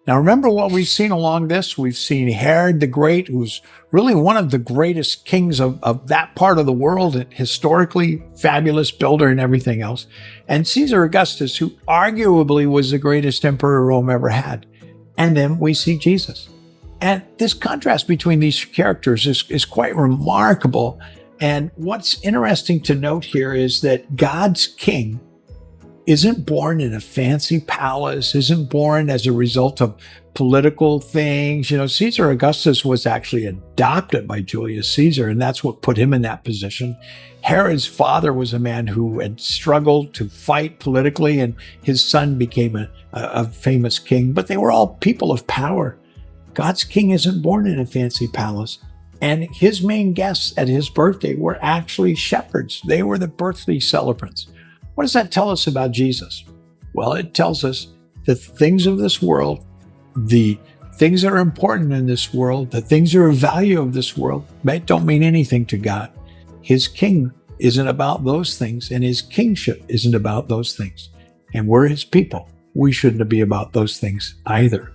Now, remember what we've seen along this? We've seen Herod the Great, who's really one of the greatest kings of that part of the world, and historically fabulous builder and everything else. And Caesar Augustus, who arguably was the greatest emperor Rome ever had. And then we see Jesus. And this contrast between these characters is quite remarkable. And what's interesting to note here is that God's king isn't born in a fancy palace, isn't born as a result of political things. Caesar Augustus was actually adopted by Julius Caesar, and that's what put him in that position. Herod's father was a man who had struggled to fight politically, and his son became a famous king, but they were all people of power. God's king isn't born in a fancy palace. And his main guests at his birthday were actually shepherds. They were the birthday celebrants. What does that tell us about Jesus? Well, it tells us the things of this world, the things that are important in this world, the things that are of value of this world, don't mean anything to God. His king isn't about those things, and his kingship isn't about those things. And we're his people. We shouldn't be about those things either.